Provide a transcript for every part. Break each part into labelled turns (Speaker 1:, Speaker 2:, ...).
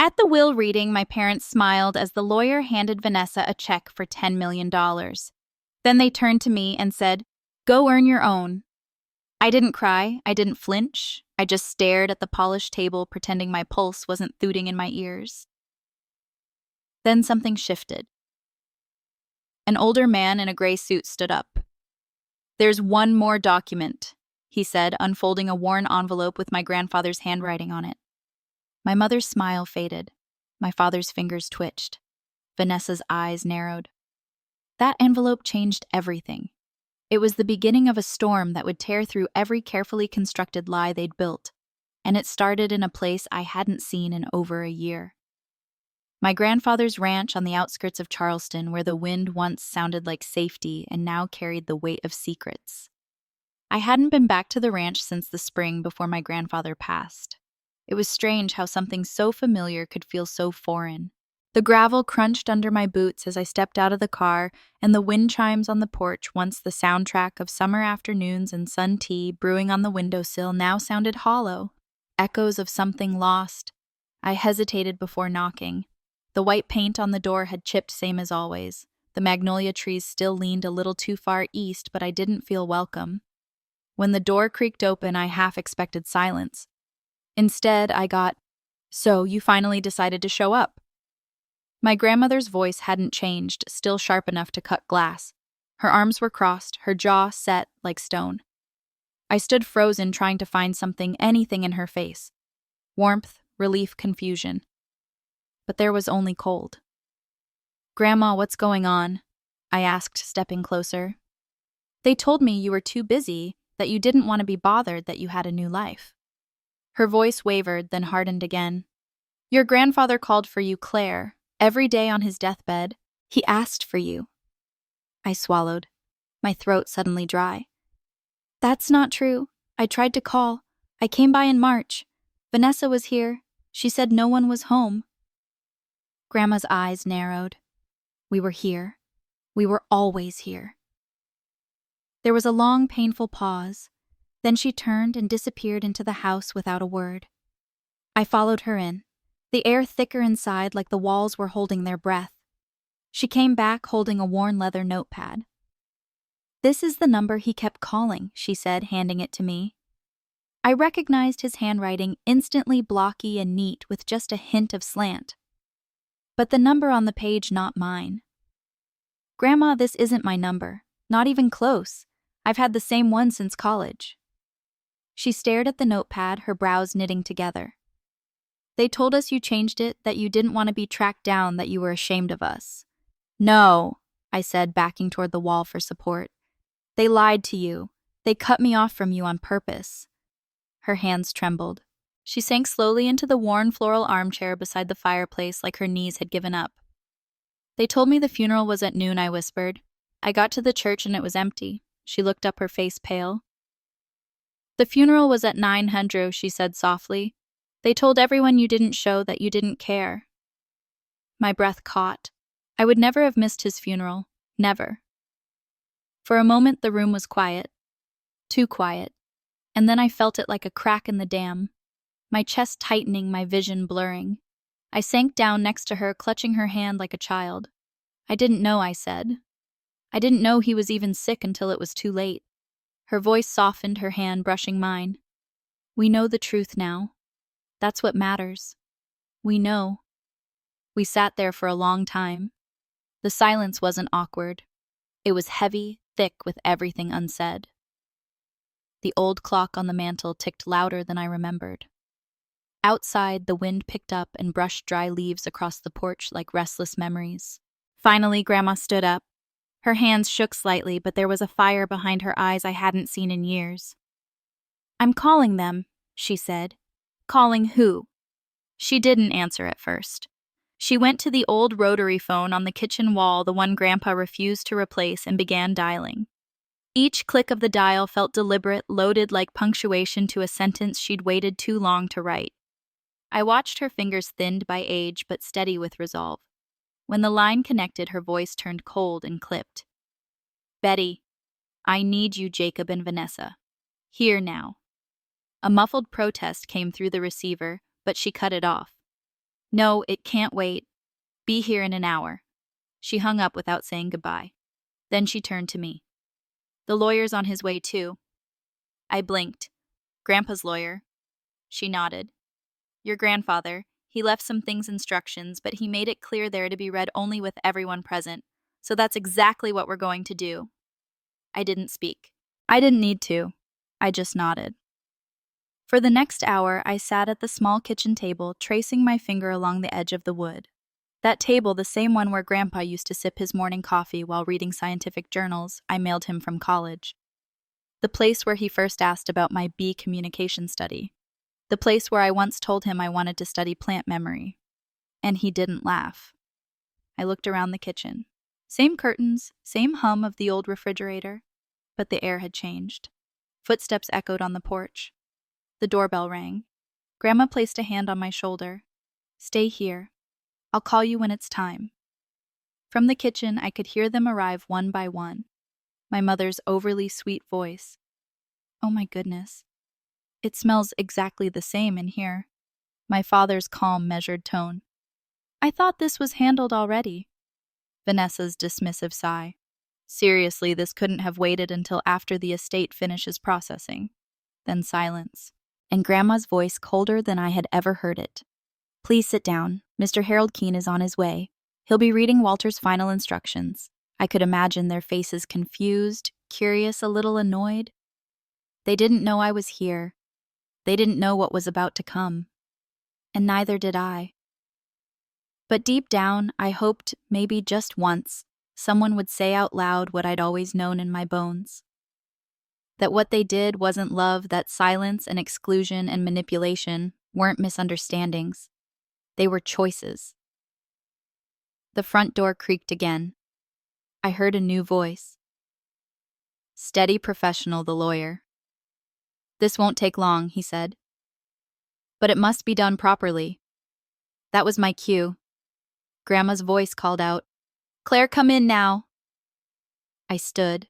Speaker 1: At the will reading, my parents smiled as the lawyer handed Vanessa a check for $10 million. Then they turned to me and said, "Go earn your own." I didn't cry, I didn't flinch. I just stared at the polished table, pretending my pulse wasn't thooting in my ears. Then something shifted. An older man in a gray suit stood up. "There's one more document," he said, unfolding a worn envelope with my grandfather's handwriting on it. My mother's smile faded. My father's fingers twitched. Vanessa's eyes narrowed. That envelope changed everything. It was the beginning of a storm that would tear through every carefully constructed lie they'd built, and it started in a place I hadn't seen in over a year. My grandfather's ranch on the outskirts of Charleston, where the wind once sounded like safety and now carried the weight of secrets. I hadn't been back to the ranch since the spring before my grandfather passed. It was strange how something so familiar could feel so foreign. The gravel crunched under my boots as I stepped out of the car, and the wind chimes on the porch, once the soundtrack of summer afternoons and sun tea brewing on the windowsill, now sounded hollow, echoes of something lost. I hesitated before knocking. The white paint on the door had chipped same as always. The magnolia trees still leaned a little too far east, but I didn't feel welcome. When the door creaked open, I half expected silence. Instead, I got, "So, you finally decided to show up?" My grandmother's voice hadn't changed, still sharp enough to cut glass. Her arms were crossed, her jaw set like stone. I stood frozen, trying to find something, anything in her face. Warmth, relief, confusion. But there was only cold. "Grandma, what's going on?" I asked, stepping closer. "They told me you were too busy, that you didn't want to be bothered, that you had a new life." Her voice wavered, then hardened again. "Your grandfather called for you, Claire. Every day on his deathbed, he asked for you." I swallowed, my throat suddenly dry. "That's not true. I tried to call. I came by in March. Vanessa was here. She said no one was home." Grandma's eyes narrowed. We were here. We were always here. There was a long, painful pause. Then she turned and disappeared into the house without a word. I followed her in, the air thicker inside, like the walls were holding their breath. She came back holding a worn leather notepad. "This is the number he kept calling," she said, handing it to me. I recognized his handwriting, instantly blocky and neat with just a hint of slant. But the number on the page, not mine. "Grandma, this isn't my number. Not even close. I've had the same one since college." She stared at the notepad, her brows knitting together. "They told us you changed it, that you didn't want to be tracked down, that you were ashamed of us." "No," I said, backing toward the wall for support. "They lied to you. They cut me off from you on purpose." Her hands trembled. She sank slowly into the worn floral armchair beside the fireplace, like her knees had given up. "They told me the funeral was at noon," I whispered. "I got to the church and it was empty." She looked up, her face pale. "The funeral was at 900, she said softly. "They told everyone you didn't show, that you didn't care." My breath caught. I would never have missed his funeral. Never. For a moment, the room was quiet. Too quiet. And then I felt it like a crack in the dam. My chest tightening, my vision blurring. I sank down next to her, clutching her hand like a child. "I didn't know," I said. "I didn't know he was even sick until it was too late." Her voice softened, her hand brushing mine. "We know the truth now. That's what matters. We know." We sat there for a long time. The silence wasn't awkward. It was heavy, thick with everything unsaid. The old clock on the mantel ticked louder than I remembered. Outside, the wind picked up and brushed dry leaves across the porch like restless memories. Finally, Grandma stood up. Her hands shook slightly, but there was a fire behind her eyes I hadn't seen in years. "I'm calling them," she said. "Calling who?" She didn't answer at first. She went to the old rotary phone on the kitchen wall, the one Grandpa refused to replace, and began dialing. Each click of the dial felt deliberate, loaded like punctuation to a sentence she'd waited too long to write. I watched her fingers, thinned by age but steady with resolve. When the line connected, her voice turned cold and clipped. "Betty, I need you, Jacob and Vanessa. Here now." A muffled protest came through the receiver, but she cut it off. No, it can't wait. Be here in an hour. She hung up without saying goodbye. Then she turned to me. The lawyer's on his way too. I blinked. Grandpa's lawyer. She nodded. Your grandfather. He left some things instructions, but he made it clear they're to be read only with everyone present. So that's exactly what we're going to do. I didn't speak. I didn't need to. I just nodded. For the next hour, I sat at the small kitchen table, tracing my finger along the edge of the wood. That table, the same one where Grandpa used to sip his morning coffee while reading scientific journals I mailed him from college. The place where he first asked about my bee communication study. The place where I once told him I wanted to study plant memory. And he didn't laugh. I looked around the kitchen. Same curtains, same hum of the old refrigerator, but the air had changed. Footsteps echoed on the porch. The doorbell rang. Grandma placed a hand on my shoulder. Stay here. I'll call you when it's time. From the kitchen, I could hear them arrive one by one. My mother's overly sweet voice. Oh my goodness. It smells exactly the same in here. My father's calm, measured tone. I thought this was handled already. Vanessa's dismissive sigh. Seriously, this couldn't have waited until after the estate finishes processing. Then silence. And Grandma's voice colder than I had ever heard it. Please sit down. Mr. Harold Keene is on his way. He'll be reading Walter's final instructions. I could imagine their faces confused, curious, a little annoyed. They didn't know I was here. They didn't know what was about to come. And neither did I. But deep down, I hoped maybe just once someone would say out loud what I'd always known in my bones. That what they did wasn't love, that silence and exclusion and manipulation weren't misunderstandings. They were choices. The front door creaked again. I heard a new voice. Steady professional, the lawyer. This won't take long, he said. But it must be done properly. That was my cue. Grandma's voice called out, Claire, come in now. I stood.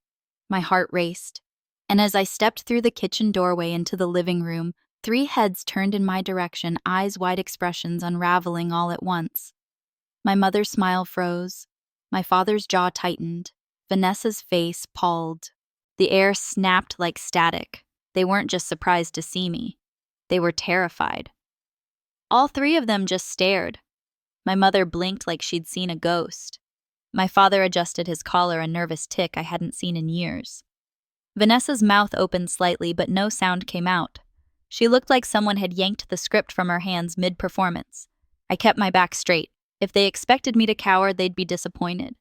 Speaker 1: My heart raced. And as I stepped through the kitchen doorway into the living room, 3 heads turned in my direction, eyes wide, expressions unraveling all at once. My mother's smile froze. My father's jaw tightened. Vanessa's face palled. The air snapped like static. They weren't just surprised to see me. They were terrified. All 3 of them just stared. My mother blinked like she'd seen a ghost. My father adjusted his collar, a nervous tic I hadn't seen in years. Vanessa's mouth opened slightly, but no sound came out. She looked like someone had yanked the script from her hands mid-performance. I kept my back straight. If they expected me to cower, they'd be disappointed.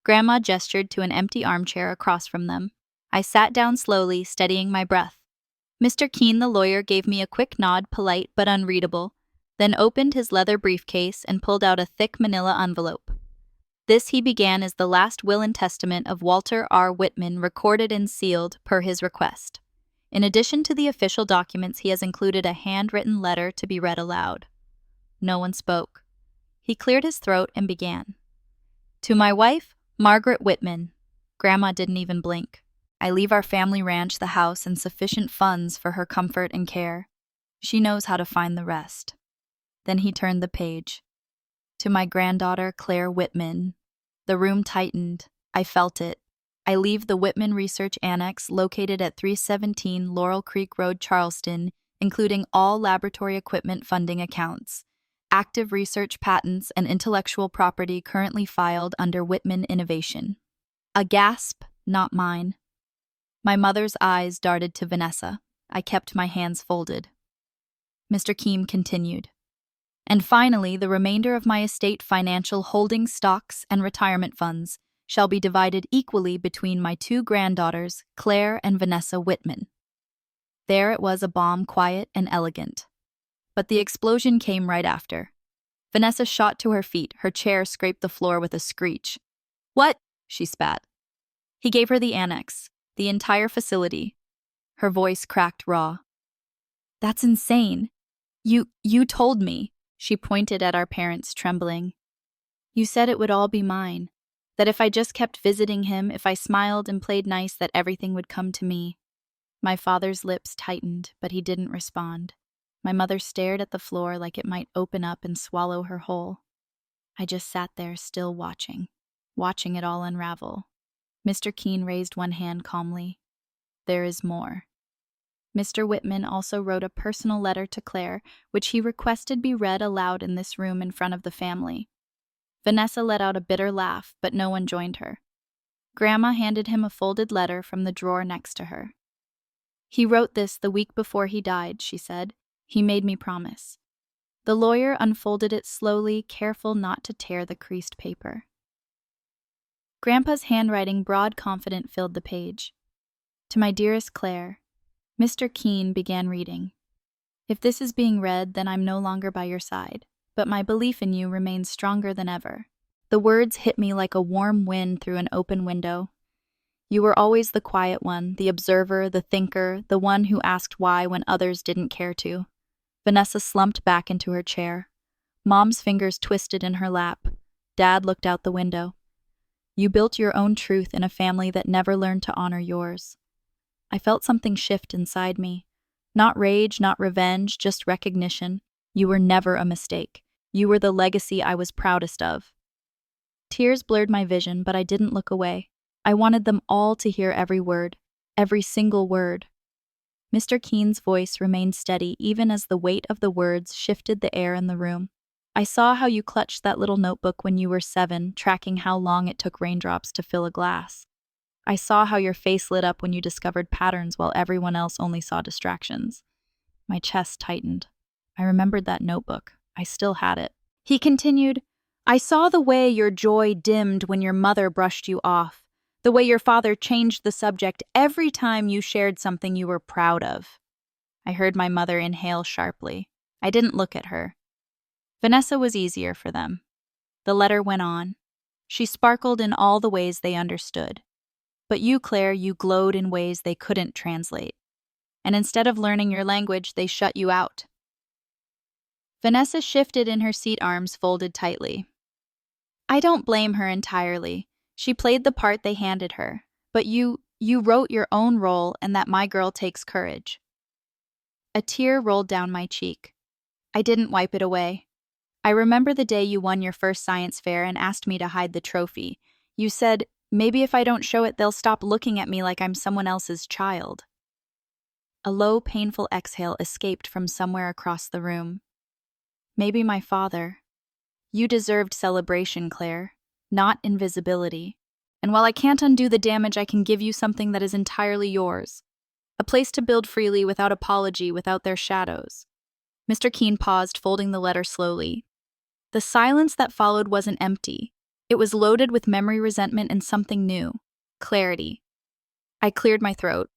Speaker 1: Grandma gestured to an empty armchair across from them. I sat down slowly, steadying my breath. Mr. Keene, the lawyer, gave me a quick nod, polite but unreadable, then opened his leather briefcase and pulled out a thick manila envelope. This, he began, is the last will and testament of Walter R. Whitman, recorded and sealed per his request. In addition to the official documents, he has included a handwritten letter to be read aloud. No one spoke. He cleared his throat and began. To my wife, Margaret Whitman. Grandma didn't even blink. I leave our family ranch, the house, and sufficient funds for her comfort and care. She knows how to find the rest. Then he turned the page. To my granddaughter, Claire Whitman. The room tightened. I felt it. I leave the Whitman Research Annex located at 317 Laurel Creek Road, Charleston, including all laboratory equipment funding accounts, active research patents, and intellectual property currently filed under Whitman Innovation. A gasp, not mine. My mother's eyes darted to Vanessa. I kept my hands folded. Mr. Keene continued. And finally, the remainder of my estate, financial holdings, stocks, and retirement funds shall be divided equally between my 2 granddaughters, Claire and Vanessa Whitman. There it was, a bomb, quiet and elegant. But the explosion came right after. Vanessa shot to her feet. Her chair scraped the floor with a screech. What? She spat. He gave her the annex, the entire facility. Her voice cracked raw. That's insane. You told me. She pointed at our parents, trembling. You said it would all be mine. That if I just kept visiting him, if I smiled and played nice, that everything would come to me. My father's lips tightened, but he didn't respond. My mother stared at the floor like it might open up and swallow her whole. I just sat there still watching it all unravel. Mr. Keene raised one hand calmly. There is more. Mr. Whitman also wrote a personal letter to Claire, which he requested be read aloud in this room in front of the family. Vanessa let out a bitter laugh, but no one joined her. Grandma handed him a folded letter from the drawer next to her. He wrote this the week before he died, she said. He made me promise. The lawyer unfolded it slowly, careful not to tear the creased paper. Grandpa's handwriting, broad, confident, filled the page. To my dearest Claire, Mr. Keene began reading. If this is being read, then I'm no longer by your side, but my belief in you remains stronger than ever. The words hit me like a warm wind through an open window. You were always the quiet one, the observer, the thinker, the one who asked why when others didn't care to. Vanessa slumped back into her chair. Mom's fingers twisted in her lap. Dad looked out the window. You built your own truth in a family that never learned to honor yours. I felt something shift inside me. Not rage, not revenge, just recognition. You were never a mistake. You were the legacy I was proudest of. Tears blurred my vision, but I didn't look away. I wanted them all to hear every word, every single word. Mr. Keene's voice remained steady even as the weight of the words shifted the air in the room. I saw how you clutched that little notebook when you were 7, tracking how long it took raindrops to fill a glass. I saw how your face lit up when you discovered patterns while everyone else only saw distractions. My chest tightened. I remembered that notebook. I still had it. He continued, I saw the way your joy dimmed when your mother brushed you off, the way your father changed the subject every time you shared something you were proud of. I heard my mother inhale sharply. I didn't look at her. Vanessa was easier for them. The letter went on. She sparkled in all the ways they understood. But you, Claire, you glowed in ways they couldn't translate. And instead of learning your language, they shut you out. Vanessa shifted in her seat, arms folded tightly. I don't blame her entirely. She played the part they handed her. But you wrote your own role, and that my girl takes courage. A tear rolled down my cheek. I didn't wipe it away. I remember the day you won your first science fair and asked me to hide the trophy. You said, maybe if I don't show it, they'll stop looking at me like I'm someone else's child. A low, painful exhale escaped from somewhere across the room. Maybe my father. You deserved celebration, Claire, not invisibility. And while I can't undo the damage, I can give you something that is entirely yours. A place to build freely without apology, without their shadows. Mr. Keene paused, folding the letter slowly. The silence that followed wasn't empty. It was loaded with memory, resentment, and something new. Clarity. I cleared my throat.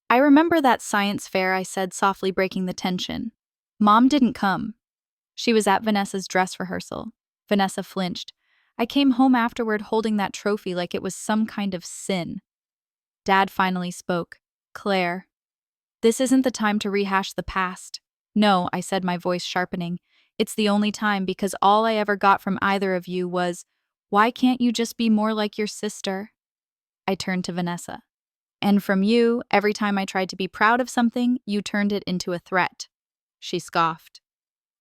Speaker 1: I remember that science fair, I said, softly breaking the tension. Mom didn't come. She was at Vanessa's dress rehearsal. Vanessa flinched. I came home afterward holding that trophy like it was some kind of sin. Dad finally spoke. Claire, this isn't the time to rehash the past. No, I said, my voice sharpening. It's the only time, because all I ever got from either of you was, why can't you just be more like your sister? I turned to Vanessa. And from you, every time I tried to be proud of something, you turned it into a threat. She scoffed.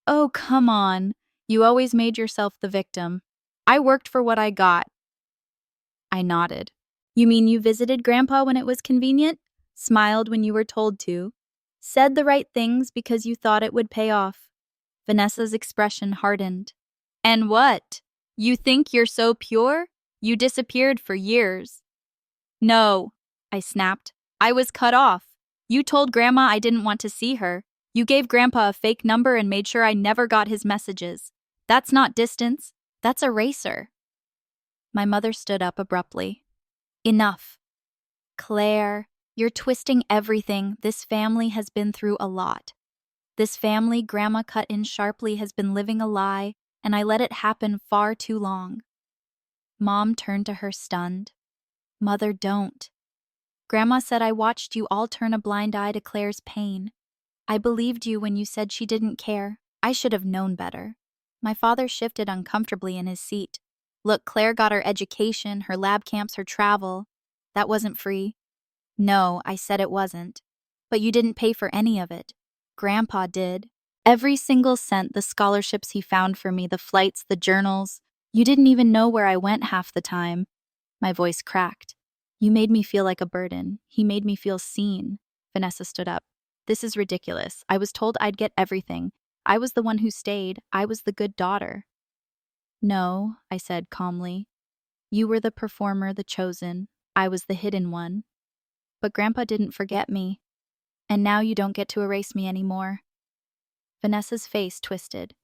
Speaker 1: Oh, come on. You always made yourself the victim. I worked for what I got. I nodded. You mean you visited Grandpa when it was convenient? Smiled when you were told to? Said the right things because you thought it would pay off? Vanessa's expression hardened. And what? You think you're so pure? You disappeared for years. No, I snapped. I was cut off. You told Grandma I didn't want to see her. You gave Grandpa a fake number and made sure I never got his messages. That's not distance. That's eraser. My mother stood up abruptly. Enough. Claire, you're twisting everything. This family has been through a lot. This family Grandma cut in sharply has been living a lie, and I let it happen far too long. Mom turned to her stunned. Mother, don't. Grandma said I watched you all turn a blind eye to Claire's pain. I believed you when you said she didn't care. I should have known better. My father shifted uncomfortably in his seat. Look, Claire got her education, her lab camps, her travel. That wasn't free. No, I said it wasn't. But you didn't pay for any of it. Grandpa did. Every single cent, the scholarships he found for me, the flights, the journals. You didn't even know where I went half the time. My voice cracked. You made me feel like a burden. He made me feel seen. Vanessa stood up. This is ridiculous. I was told I'd get everything. I was the one who stayed. I was the good daughter. No, I said calmly. You were the performer, the chosen. I was the hidden one. But Grandpa didn't forget me. And now you don't get to erase me anymore. Vanessa's face twisted.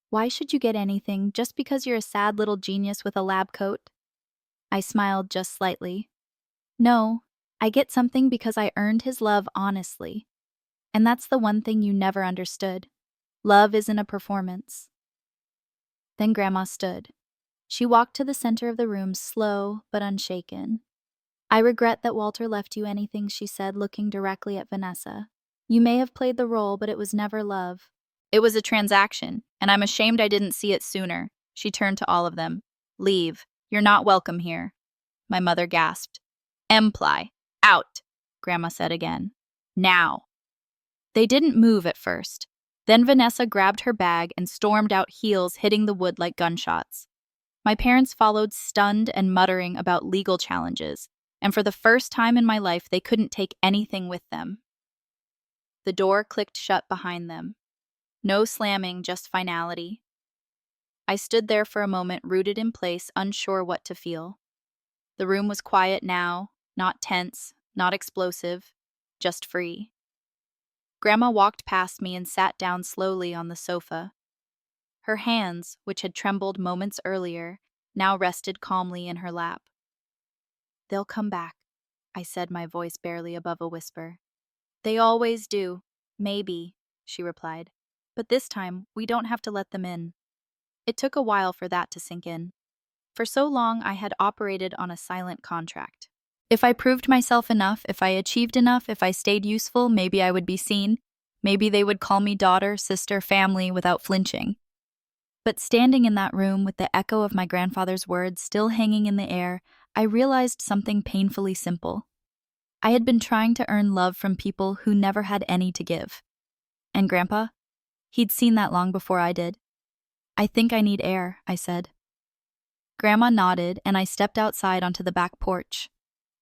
Speaker 1: Why should you get anything just because you're a sad little genius with a lab coat? I smiled just slightly. No, I get something because I earned his love honestly. And that's the one thing you never understood. Love isn't a performance. Then Grandma stood. She walked to the center of the room, slow but unshaken. I regret that Walter left you anything, she said, looking directly at Vanessa. You may have played the role, but it was never love. It was a transaction, and I'm ashamed I didn't see it sooner. She turned to all of them. Leave. You're not welcome here. My mother gasped. Emply. Out, Grandma said again. Now. They didn't move at first. Then Vanessa grabbed her bag and stormed out, heels hitting the wood like gunshots. My parents followed, stunned and muttering about legal challenges, and for the first time in my life, they couldn't take anything with them. The door clicked shut behind them. No slamming, just finality. I stood there for a moment, rooted in place, unsure what to feel. The room was quiet now, not tense, not explosive, just free. Grandma walked past me and sat down slowly on the sofa. Her hands, which had trembled moments earlier, now rested calmly in her lap. They'll come back, I said, my voice barely above a whisper. They always do. Maybe, she replied. But this time, we don't have to let them in. It took a while for that to sink in. For so long, I had operated on a silent contract. If I proved myself enough, if I achieved enough, if I stayed useful, maybe I would be seen. Maybe they would call me daughter, sister, family without flinching. But standing in that room with the echo of my grandfather's words still hanging in the air, I realized something painfully simple. I had been trying to earn love from people who never had any to give. And Grandpa? He'd seen that long before I did. I think I need air, I said. Grandma nodded, and I stepped outside onto the back porch.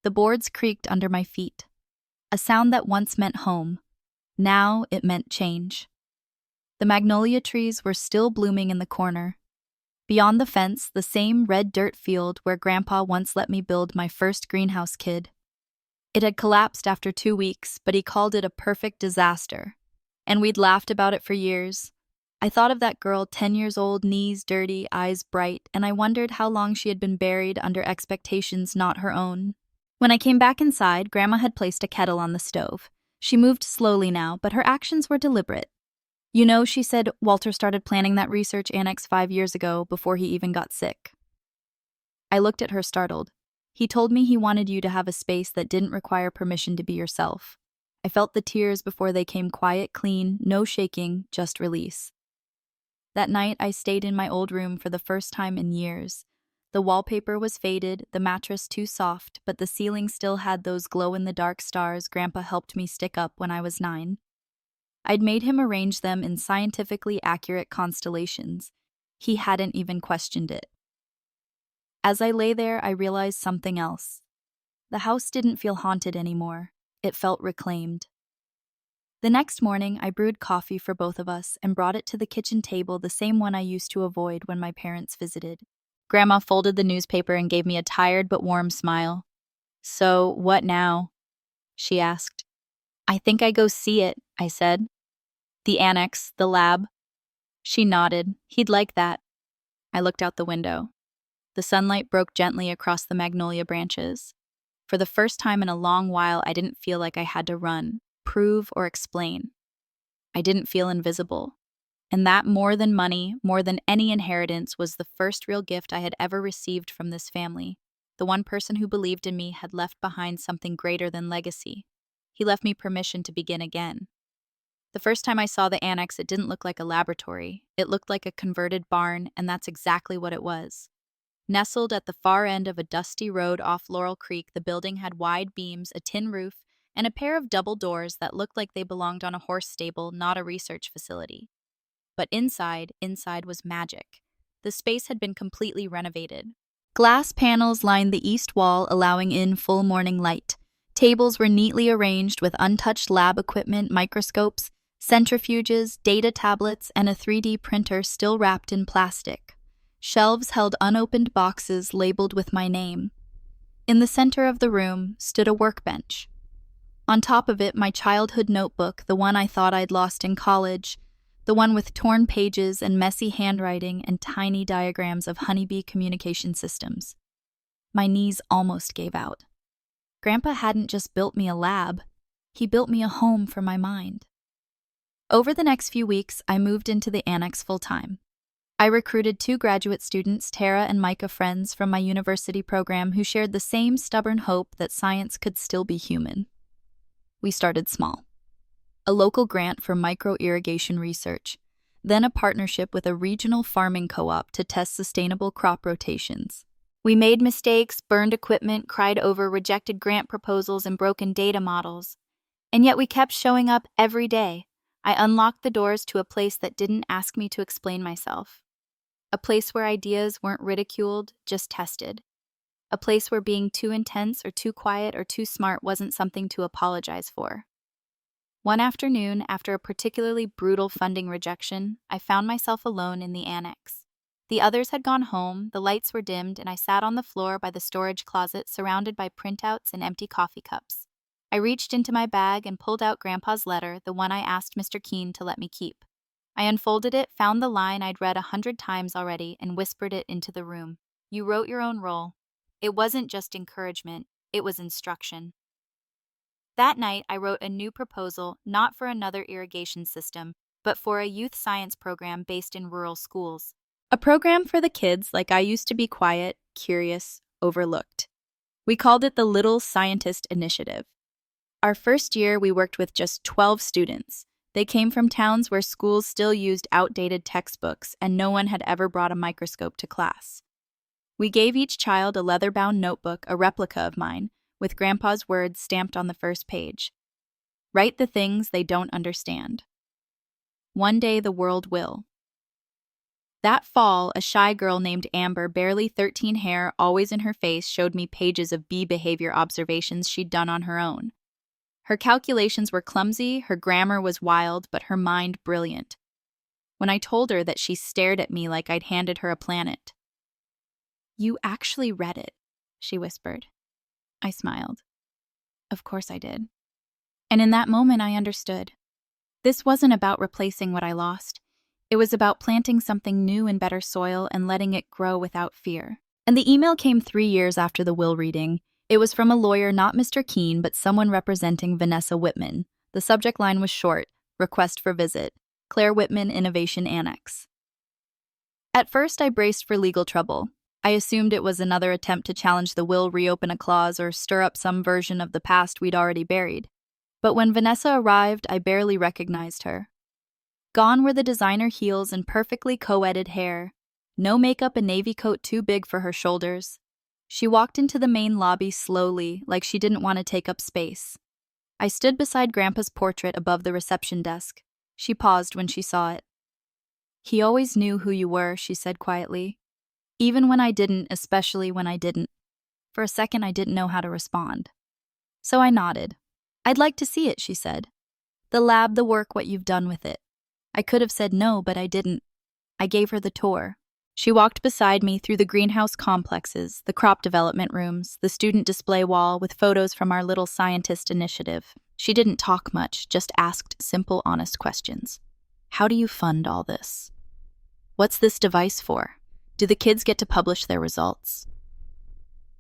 Speaker 1: The boards creaked under my feet. A sound that once meant home. Now it meant change. The magnolia trees were still blooming in the corner. Beyond the fence, the same red dirt field where Grandpa once let me build my first greenhouse kid. It had collapsed after 2 weeks, but he called it a perfect disaster. And we'd laughed about it for years. I thought of that girl, 10 years old, knees dirty, eyes bright, and I wondered how long she had been buried under expectations not her own. When I came back inside, Grandma had placed a kettle on the stove. She moved slowly now, but her actions were deliberate. You know, she said, Walter started planning that research annex 5 years ago, before he even got sick. I looked at her, startled. He told me he wanted you to have a space that didn't require permission to be yourself. I felt the tears before they came, quiet, clean, no shaking, just release. That night, I stayed in my old room for the first time in years. The wallpaper was faded, the mattress too soft, but the ceiling still had those glow-in-the-dark stars Grandpa helped me stick up when I was 9. I'd made him arrange them in scientifically accurate constellations. He hadn't even questioned it. As I lay there, I realized something else. The house didn't feel haunted anymore. It felt reclaimed. The next morning, I brewed coffee for both of us and brought it to the kitchen table, the same one I used to avoid when my parents visited. Grandma folded the newspaper and gave me a tired but warm smile. So, what now? She asked. I think I go see it, I said. The annex, the lab. She nodded. He'd like that. I looked out the window. The sunlight broke gently across the magnolia branches. For the first time in a long while, I didn't feel like I had to run, prove, or explain. I didn't feel invisible. And that, more than money, more than any inheritance, was the first real gift I had ever received from this family. The one person who believed in me had left behind something greater than legacy. He left me permission to begin again. The first time I saw the annex, it didn't look like a laboratory. It looked like a converted barn, and that's exactly what it was. Nestled at the far end of a dusty road off Laurel Creek, the building had wide beams, a tin roof, and a pair of double doors that looked like they belonged on a horse stable, not a research facility. But inside was magic. The space had been completely renovated. Glass panels lined the east wall, allowing in full morning light. Tables were neatly arranged with untouched lab equipment, microscopes, centrifuges, data tablets, and a 3D printer still wrapped in plastic. Shelves held unopened boxes labeled with my name. In the center of the room stood a workbench. On top of it, my childhood notebook, the one I thought I'd lost in college, the one with torn pages and messy handwriting and tiny diagrams of honeybee communication systems. My knees almost gave out. Grandpa hadn't just built me a lab, he built me a home for my mind. Over the next few weeks, I moved into the annex full-time. I recruited 2 graduate students, Tara and Micah, friends from my university program who shared the same stubborn hope that science could still be human. We started small. A local grant for micro-irrigation research, then a partnership with a regional farming co-op to test sustainable crop rotations. We made mistakes, burned equipment, cried over rejected grant proposals and broken data models. And yet we kept showing up every day. I unlocked the doors to a place that didn't ask me to explain myself. A place where ideas weren't ridiculed, just tested. A place where being too intense or too quiet or too smart wasn't something to apologize for. One afternoon, after a particularly brutal funding rejection, I found myself alone in the annex. The others had gone home, the lights were dimmed, and I sat on the floor by the storage closet surrounded by printouts and empty coffee cups. I reached into my bag and pulled out Grandpa's letter, the one I asked Mr. Keene to let me keep. I unfolded it, found the line I'd read 100 times already, and whispered it into the room. You wrote your own role. It wasn't just encouragement, it was instruction. That night, I wrote a new proposal, not for another irrigation system, but for a youth science program based in rural schools. A program for the kids like I used to be, quiet, curious, overlooked. We called it the Little Scientist Initiative. Our first year, we worked with just 12 students. They came from towns where schools still used outdated textbooks and no one had ever brought a microscope to class. We gave each child a leather-bound notebook, a replica of mine, with Grandpa's words stamped on the first page. Write the things they don't understand. One day the world will. That fall, a shy girl named Amber, barely 13, hair always in her face, showed me pages of bee behavior observations she'd done on her own. Her calculations were clumsy, her grammar was wild, but her mind brilliant. When I told her that, she stared at me like I'd handed her a planet. You actually read it, she whispered. I smiled. Of course I did. And in that moment I understood. This wasn't about replacing what I lost. It was about planting something new in better soil and letting it grow without fear. And the email came 3 years after the will reading. It was from a lawyer, not Mr. Keene, but someone representing Vanessa Whitman. The subject line was short: request for visit, Claire Whitman Innovation Annex. At first I braced for legal trouble. I assumed it was another attempt to challenge the will, reopen a clause, or stir up some version of the past we'd already buried. But when Vanessa arrived, I barely recognized her. Gone were the designer heels and perfectly co-edited hair. No makeup, a navy coat too big for her shoulders. She walked into the main lobby slowly, like she didn't want to take up space. I stood beside Grandpa's portrait above the reception desk. She paused when she saw it. He always knew who you were, she said quietly. Even when I didn't, especially when I didn't. For a second, I didn't know how to respond. So I nodded. I'd like to see it, she said. The lab, the work, what you've done with it. I could have said no, but I didn't. I gave her the tour. She walked beside me through the greenhouse complexes, the crop development rooms, the student display wall with photos from our Little Scientist Initiative. She didn't talk much, just asked simple, honest questions. How do you fund all this? What's this device for? Do the kids get to publish their results?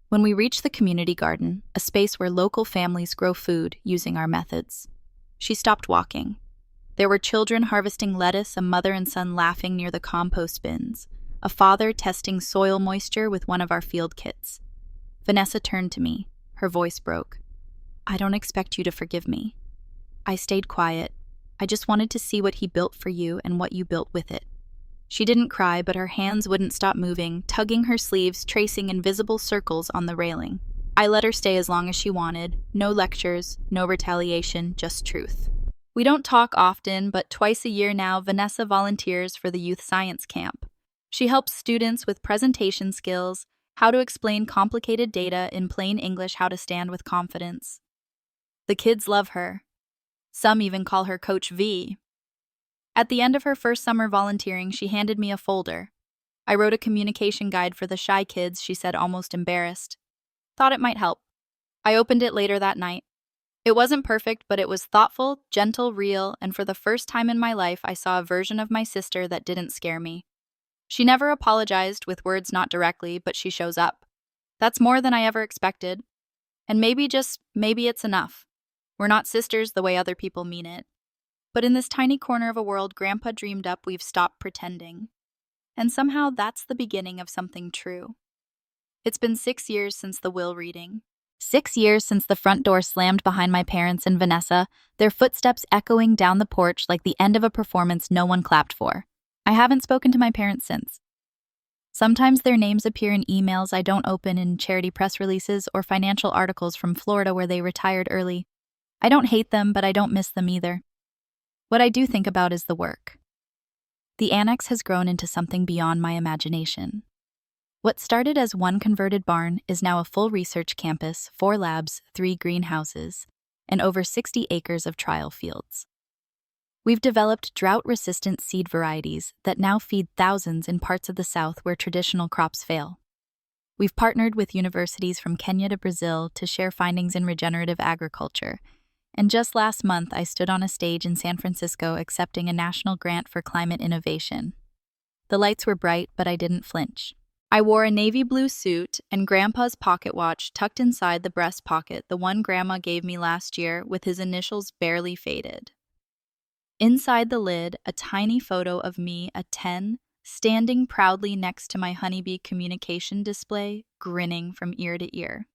Speaker 1: When we reached the community garden, a space where local families grow food using our methods, she stopped walking. There were children harvesting lettuce, a mother and son laughing near the compost bins, a father testing soil moisture with one of our field kits. Vanessa turned to me. Her voice broke. I don't expect you to forgive me. I stayed quiet. I just wanted to see what he built for you and what you built with it. She didn't cry, but her hands wouldn't stop moving, tugging her sleeves, tracing invisible circles on the railing. I let her stay as long as she wanted. No lectures, no retaliation, just truth. We don't talk often, but twice a year now, Vanessa volunteers for the youth science camp. She helps students with presentation skills, how to explain complicated data in plain English, how to stand with confidence. The kids love her. Some even call her Coach V. At the end of her first summer volunteering, she handed me a folder. I wrote a communication guide for the shy kids, she said, almost embarrassed. Thought it might help. I opened it later that night. It wasn't perfect, but it was thoughtful, gentle, real, and for the first time in my life, I saw a version of my sister that didn't scare me. She never apologized, with words not directly, but she shows up. That's more than I ever expected. And maybe, just maybe, it's enough. We're not sisters the way other people mean it. But in this tiny corner of a world Grandpa dreamed up, we've stopped pretending. And somehow that's the beginning of something true. It's been 6 years since the will reading. 6 years since the front door slammed behind my parents and Vanessa, their footsteps echoing down the porch like the end of a performance no one clapped for. I haven't spoken to my parents since. Sometimes their names appear in emails I don't open, in charity press releases or financial articles from Florida where they retired early. I don't hate them, but I don't miss them either. What I do think about is the work. The annex has grown into something beyond my imagination. What started as one converted barn is now a full research campus, 4 labs, 3 greenhouses, and over 60 acres of trial fields. We've developed drought-resistant seed varieties that now feed thousands in parts of the South where traditional crops fail. We've partnered with universities from Kenya to Brazil to share findings in regenerative agriculture. And just last month, I stood on a stage in San Francisco accepting a national grant for climate innovation. The lights were bright, but I didn't flinch. I wore a navy blue suit and Grandpa's pocket watch tucked inside the breast pocket, the one Grandma gave me last year, with his initials barely faded. Inside the lid, a tiny photo of me, a 10, standing proudly next to my honeybee communication display, grinning from ear to ear.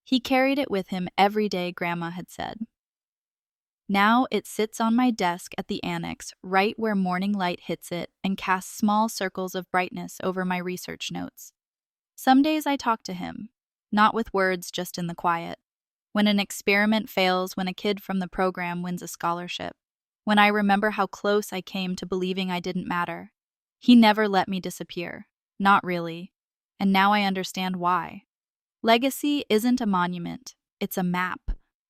Speaker 1: He carried it with him every day, Grandma had said. Now it sits on my desk at the annex, right where morning light hits it and casts small circles of brightness over my research notes. Some days I talk to him, not with words, just in the quiet. When an experiment fails, when a kid from the program wins a scholarship, when I remember how close I came to believing I didn't matter. He never let me disappear. Not really. And now I understand why. Legacy isn't a monument, it's a map.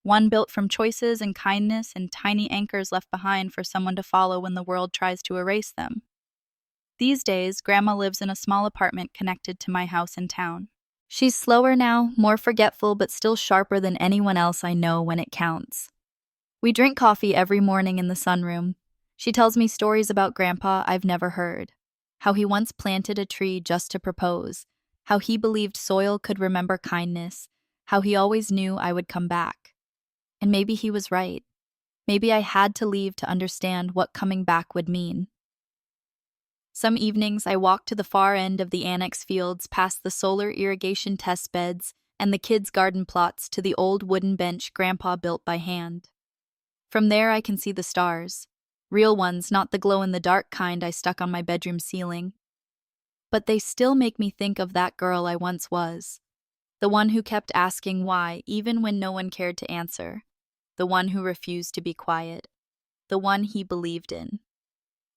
Speaker 1: One built from choices and kindness and tiny anchors left behind for someone to follow when the world tries to erase them. These days, Grandma lives in a small apartment connected to my house in town. She's slower now, more forgetful, but still sharper than anyone else I know when it counts. We drink coffee every morning in the sunroom. She tells me stories about Grandpa I've never heard. How he once planted a tree just to propose. How he believed soil could remember kindness. How he always knew I would come back. And maybe he was right. Maybe I had to leave to understand what coming back would mean. Some evenings I walk to the far end of the annex fields, past the solar irrigation test beds and the kids' garden plots, to the old wooden bench Grandpa built by hand. From there I can see the stars. Real ones, not the glow-in-the-dark kind I stuck on my bedroom ceiling. But they still make me think of that girl I once was. The one who kept asking why, even when no one cared to answer. The one who refused to be quiet. The one he believed in.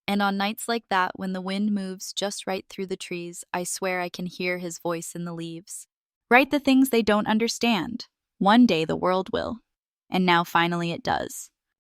Speaker 1: And on nights like that, when the wind moves just right through the trees, I swear I can hear his voice in the leaves. Write the things they don't understand. One day the world will. And now finally it does.